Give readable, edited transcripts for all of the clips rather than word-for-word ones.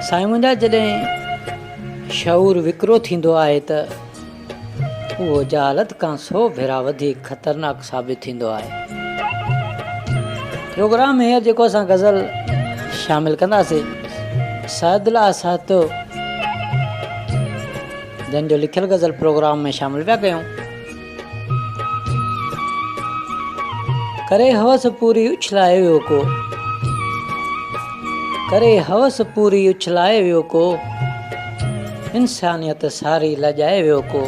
साईं मुंहिंजा जॾहिं शऊर विकिरो थींदो आहे त उहो जहालत खां 100 भेरा वधीक ख़तरनाक साबित थींदो आहे। प्रोग्राम में जेको असां गज़ल शामिल कंदासीं सादला सातो जंहिंजो लिखियल गज़ल प्रोग्राम में शामिल पिया कयूं। करे हवस पूरी उछलाए वियो को, करे हवस पूरी उछलाए वियो को, इंसानियत सारी लजाए वियो को।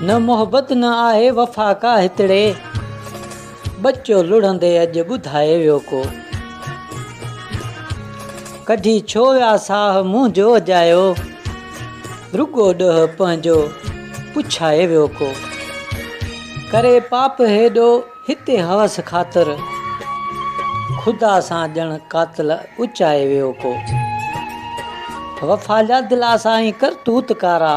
न मोहब्बत न आहे वफ़ा का हितड़े, बच्चो लुढ़ंदे अॼु ॿुधाए वियो को। कढी छो विया साह मुंहुं जो अजायो, रुगो ॾोह पंहिंजो पुछाए वियो को। करे पाप हेॾो हिते हवस ख़ातिर, ख़ुदा सां ॼण कातिल उचाए वियो को। वफ़ा जा दिला साईं करतूत कारा,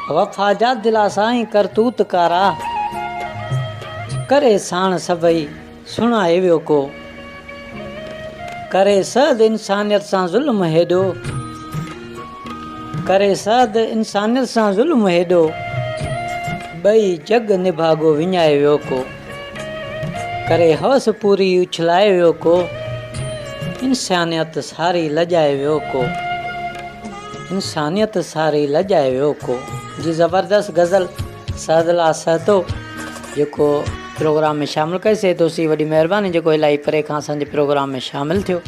वफ़ा जा दिला साईं करतूत कारा, करे साण सभई सुणाए वियो को। करे सद इंसानियत सां ज़ुल्म हेॾो, करे सद इंसानियत सां ज़ुल्म हेॾो, ॿई जग निभागो विञाए वियो को। करे हवस पूरी उछलाए वियो को, इंसानियत सारी लजाए वियो को। इंसानियत सारी लजाए वियो को। जी ज़बरदस्त गज़ल सादला सहतो जेको प्रोग्राम में शामिल कईसीं। तोसी वॾी महिरबानी जेको इलाही परे खां असांजे प्रोग्राम में शामिल थियो।